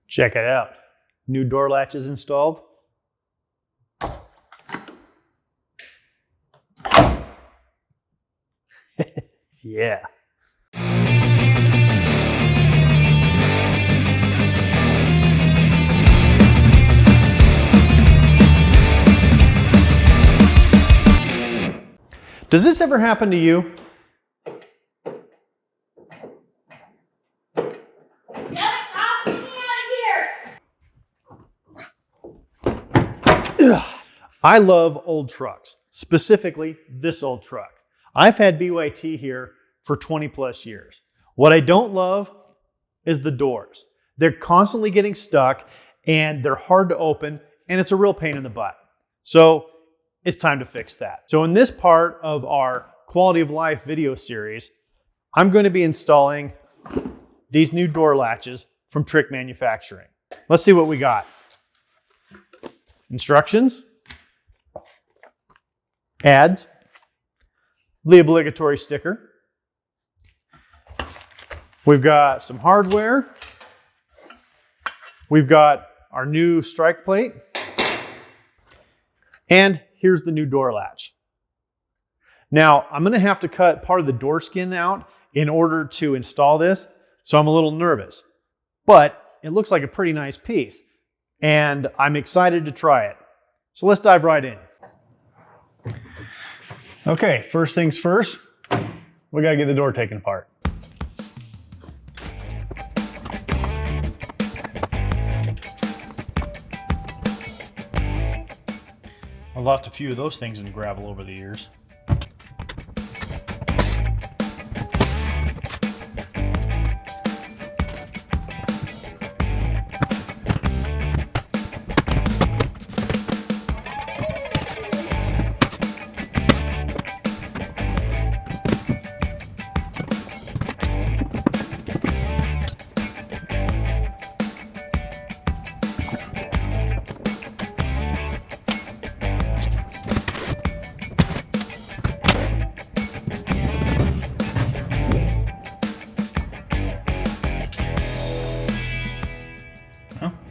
Check it out. New door latches installed. Yeah. Does this ever happen to you? I love old trucks, specifically this old truck. I've had BYT here for 20 plus years. What I don't love is the doors. They're constantly getting stuck and they're hard to open and it's a real pain in the butt. So it's time to fix that. So in this part of our quality of life video series, I'm going to be installing these new door latches from Trique Manufacturing. Let's see what we got. Instructions, ads, the obligatory sticker. We've got some hardware. We've got our new strike plate. And here's the new door latch. Now, I'm going to have to cut part of the door skin out in order to install this, so I'm a little nervous. But it looks like a pretty nice piece, and I'm excited to try it. So let's dive right in. Okay, first things first, we got to get the door taken apart. I've lost a few of those things in gravel over the years.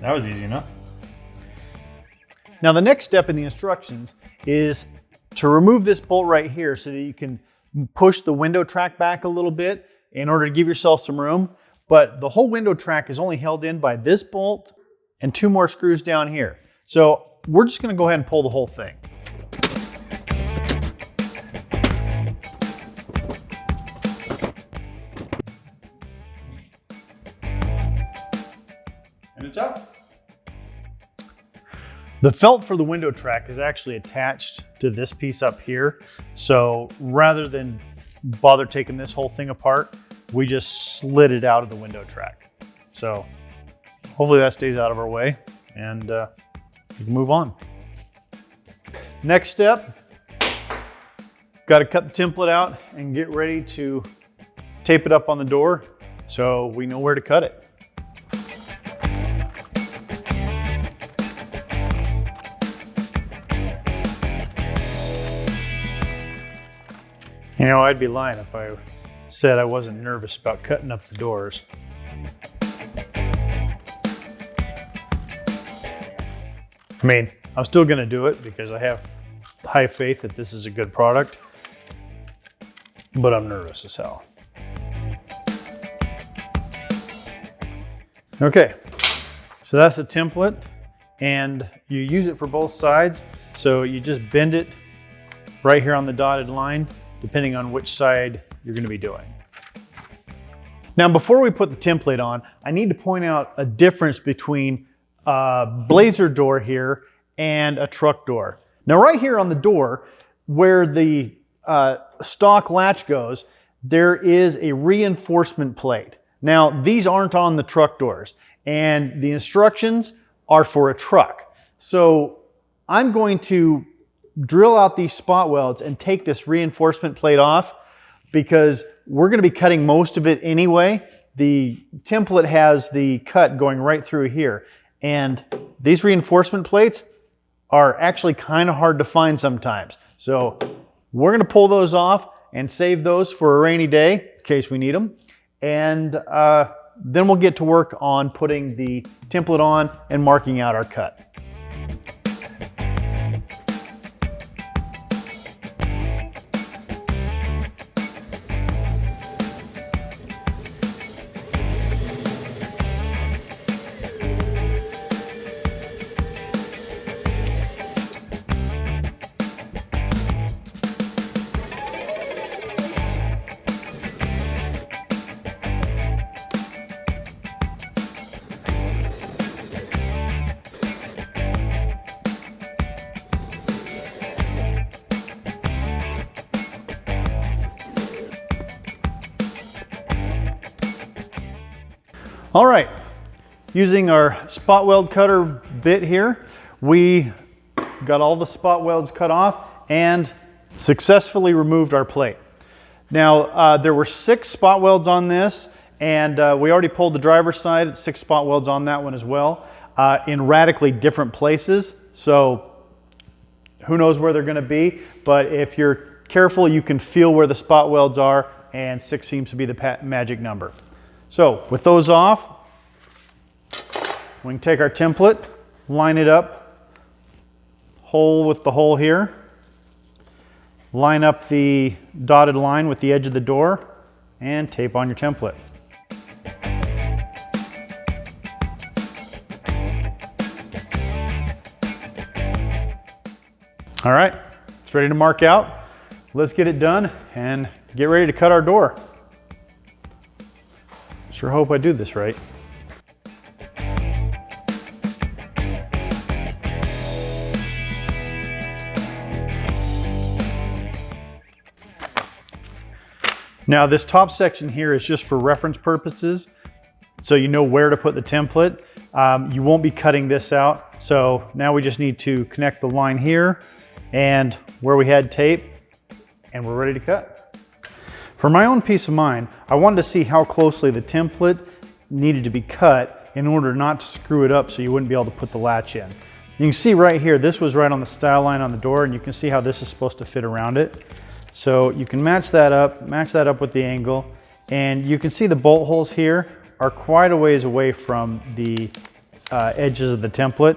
That was easy enough. Now the next step in the instructions is to remove this bolt right here so that you can push the window track back a little bit in order to give yourself some room. But the whole window track is only held in by this bolt and 2 more screws down here. So we're just going to go ahead and pull the whole thing. And it's out. The felt for the window track is actually attached to this piece up here. So rather than bother taking this whole thing apart, we just slid it out of the window track. So hopefully that stays out of our way and we can move on. Next step, got to cut the template out and get ready to tape it up on the door so we know where to cut it. You know, I'd be lying if I said I wasn't nervous about cutting up the doors. I mean, I'm still going to do it because I have high faith that this is a good product, but I'm nervous as hell. Okay, so that's the template, and you use it for both sides. So you just bend it right here on the dotted line, depending on which side you're going to be doing. Now, before we put the template on, I need to point out a difference between a blazer door here and a truck door. Now, right here on the door, where the stock latch goes, there is a reinforcement plate. Now, these aren't on the truck doors, and the instructions are for a truck. So I'm going to drill out these spot welds and take this reinforcement plate off because we're going to be cutting most of it anyway. The template has the cut going right through here, and these reinforcement plates are actually kind of hard to find sometimes. So we're going to pull those off and save those for a rainy day in case we need them. And then we'll get to work on putting the template on and marking out our cut. All right, using our spot weld cutter bit here, we got all the spot welds cut off and successfully removed our plate. Now, there were 6 spot welds on this, and we already pulled the driver's side, 6 spot welds on that one as well, in radically different places. So who knows where they're gonna be, but if you're careful, you can feel where the spot welds are, and 6 seems to be the magic number. So with those off, we can take our template, line it up, hole with the hole here, line up the dotted line with the edge of the door, and tape on your template. All right, it's ready to mark out. Let's get it done and get ready to cut our door. Sure hope I do this right. Now this top section here is just for reference purposes, so you know where to put the template. You won't be cutting this out, so now we just need to connect the line here and where we had tape, and we're ready to cut. For my own peace of mind, I wanted to see how closely the template needed to be cut in order not to screw it up so you wouldn't be able to put the latch in. You can see right here, this was right on the style line on the door, and you can see how this is supposed to fit around it. So you can match that up with the angle, and you can see the bolt holes here are quite a ways away from the edges of the template.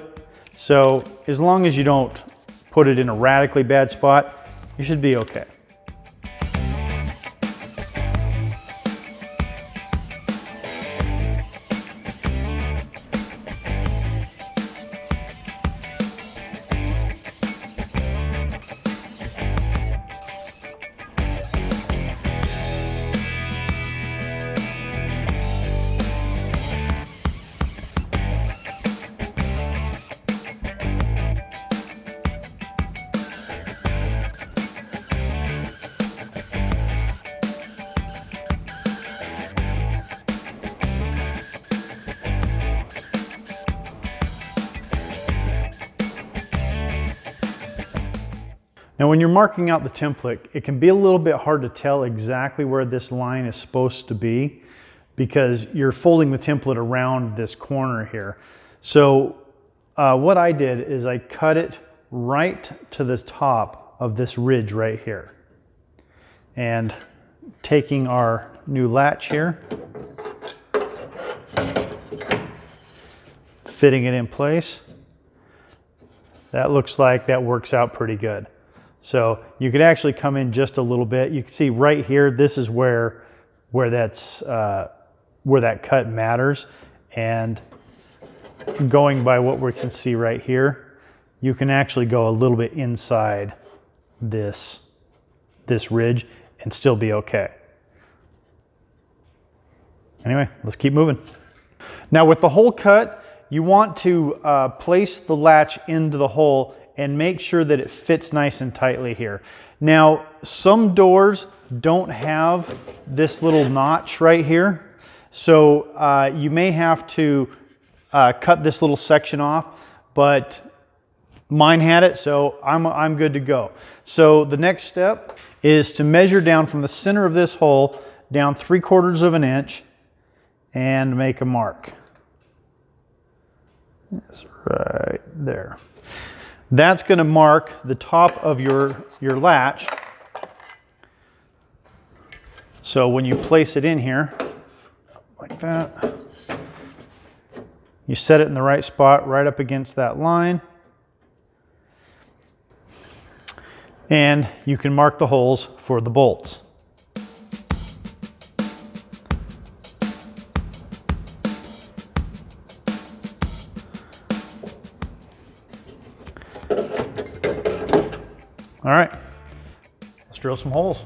So as long as you don't put it in a radically bad spot, you should be okay. Now when you're marking out the template, it can be a little bit hard to tell exactly where this line is supposed to be because you're folding the template around this corner here. So what I did is I cut it right to the top of this ridge right here. And taking our new latch here, fitting it in place, that looks like that works out pretty good. So you could actually come in just a little bit. You can see right here, this is where that cut matters. And going by what we can see right here, you can actually go a little bit inside this ridge and still be okay. Anyway, let's keep moving. Now with the hole cut, you want to place the latch into the hole and make sure that it fits nice and tightly here. Now, some doors don't have this little notch right here, so you may have to cut this little section off, but mine had it, so I'm good to go. So the next step is to measure down from the center of this hole down 3/4 of an inch and make a mark. That's right there. That's going to mark the top of your latch. So when you place it in here, like that. You set it in the right spot, right up against that line. And you can mark the holes for the bolts. All right, let's drill some holes.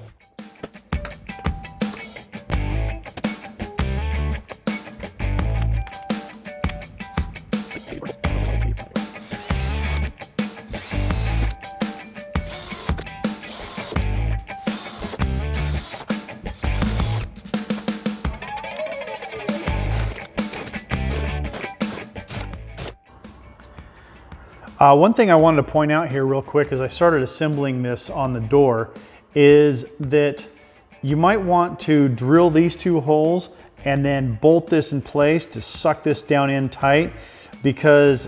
One thing I wanted to point out here real quick as I started assembling this on the door is that you might want to drill these two holes and then bolt this in place to suck this down in tight, because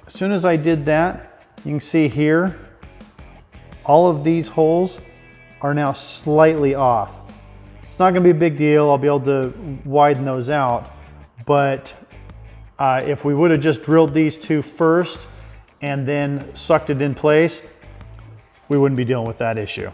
as soon as I did that, you can see here, all of these holes are now slightly off. It's not going to be a big deal. I'll be able to widen those out, but if we would have just drilled these two first and then sucked it in place, we wouldn't be dealing with that issue.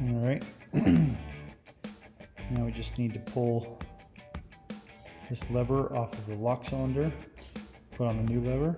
All right. Now we just need to pull this lever off of the lock cylinder, put on the new lever.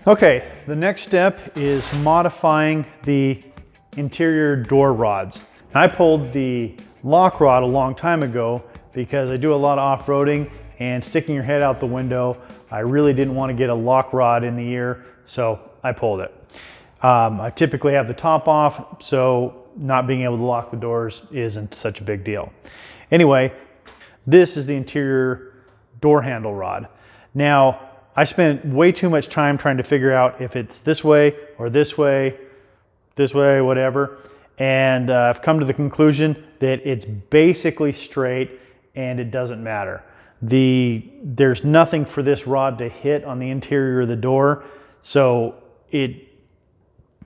Okay, the next step is modifying the interior door rods. I pulled the lock rod a long time ago because I do a lot of off-roading, and sticking your head out the window, I really didn't want to get a lock rod in the ear, so I pulled it. I typically have the top off, so not being able to lock the doors isn't such a big deal. Anyway, this is the interior door handle rod. Now, I spent way too much time trying to figure out if it's this way or this way, whatever. And I've come to the conclusion that it's basically straight and it doesn't matter. There's nothing for this rod to hit on the interior of the door, so it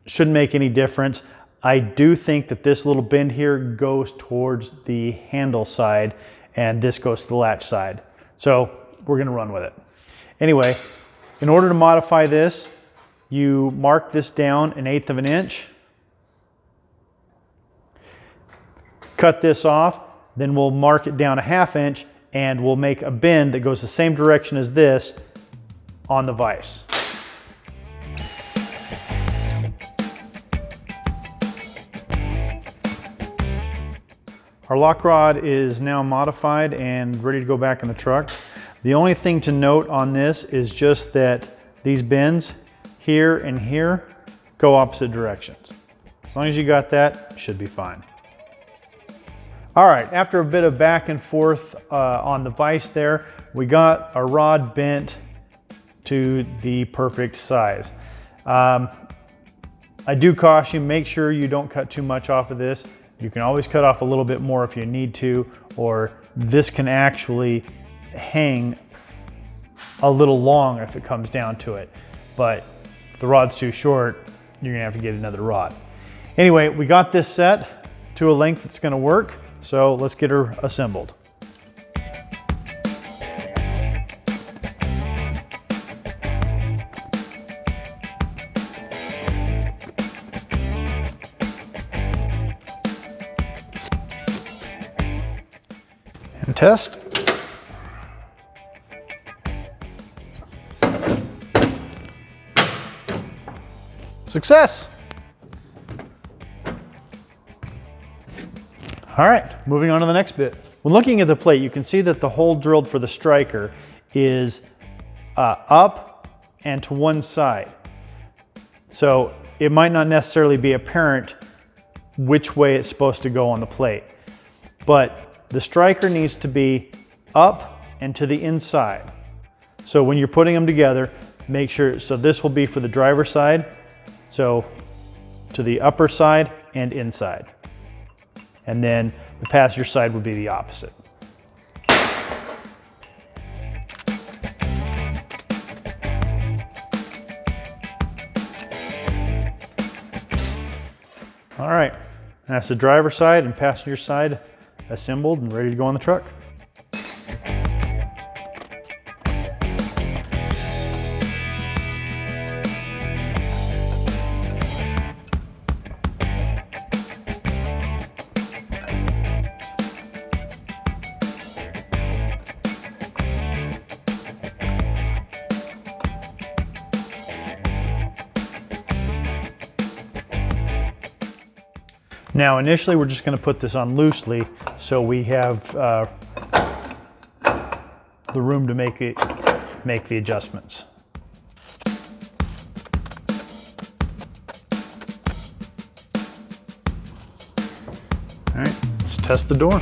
shouldn't make any difference. I do think that this little bend here goes towards the handle side and this goes to the latch side. So we're gonna run with it. Anyway, in order to modify this, you mark this down 1/8 of an inch, cut this off, then we'll mark it down 1/2 inch and we'll make a bend that goes the same direction as this on the vise. Our lock rod is now modified and ready to go back in the truck. The only thing to note on this is just that these bends here and here go opposite directions. As long as you got that, it should be fine. All right, after a bit of back and forth on the vise there, we got our rod bent to the perfect size. I do caution you, make sure you don't cut too much off of this. You can always cut off a little bit more if you need to, or this can actually hang a little long if it comes down to it. But if the rod's too short, you're gonna have to get another rod. Anyway, we got this set to a length that's gonna work, so let's get her assembled. And test. Success! All right, moving on to the next bit. When looking at the plate, you can see that the hole drilled for the striker is up and to one side. So it might not necessarily be apparent which way it's supposed to go on the plate, but the striker needs to be up and to the inside. So when you're putting them together, make sure, so this will be for the driver's side, so to the upper side and inside. And then the passenger side would be the opposite. All right, that's the driver's side and passenger side assembled and ready to go on the truck. Now initially we're just going to put this on loosely so we have the room to make the adjustments. All right, let's test the door.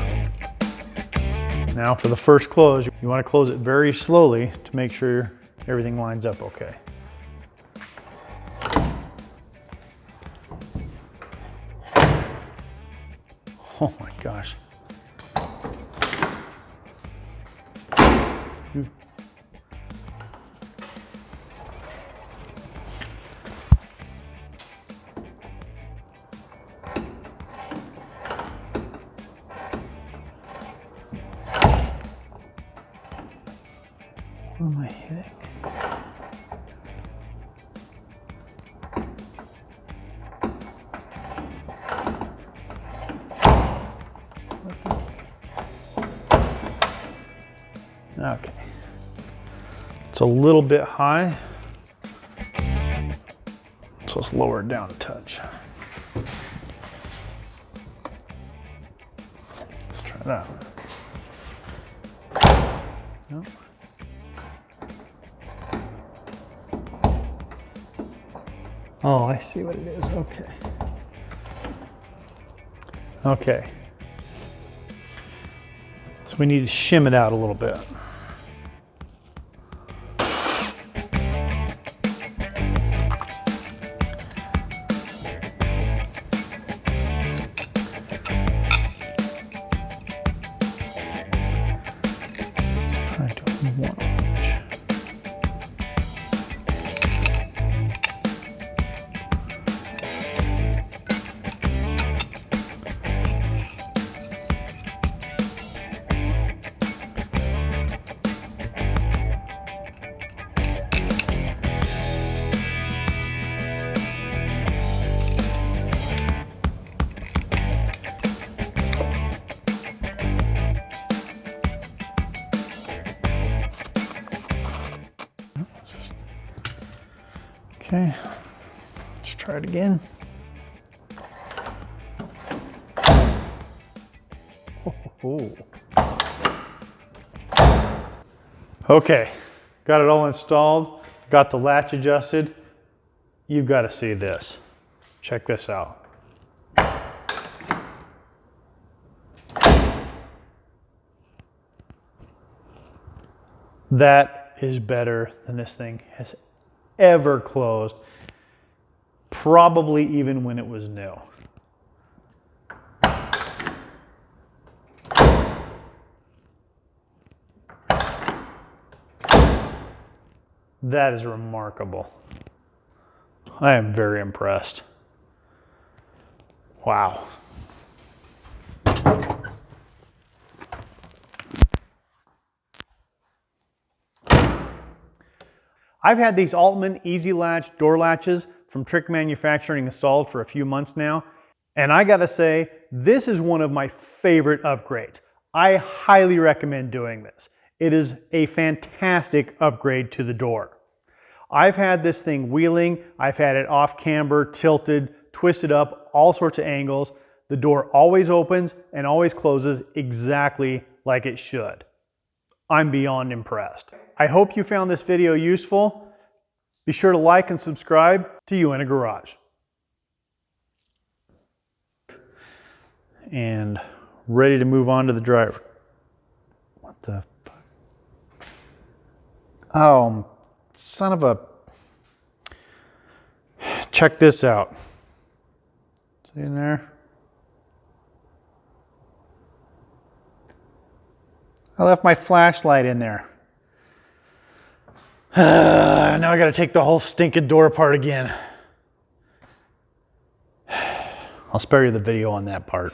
Now for the first close, you want to close it very slowly to make sure everything lines up okay. Oh my gosh. What am I hitting? Okay, it's a little bit high, so let's lower it down a touch. Let's try that. Nope. Oh, I see what it is. Okay. Okay. So we need to shim it out a little bit. Okay, let's try it again. Oh. Okay, got it all installed, got the latch adjusted. You've got to see this. Check this out. That is better than this thing has ever closed. Probably even when it was new. That is remarkable. I am very impressed. Wow. I've had these Altman Easy Latch door latches from Trick Manufacturing installed for a few months now, and I gotta say, this is one of my favorite upgrades. I highly recommend doing this. It is a fantastic upgrade to the door. I've had this thing wheeling, I've had it off camber, tilted, twisted up, all sorts of angles. The door always opens and always closes exactly like it should. I'm beyond impressed. I hope you found this video useful. Be sure to like and subscribe to Uintagarage. And ready to move on to the driver. What the fuck? Oh, son of a... Check this out. See in there? I left my flashlight in there. Now I gotta take the whole stinking door apart again. I'll spare you the video on that part.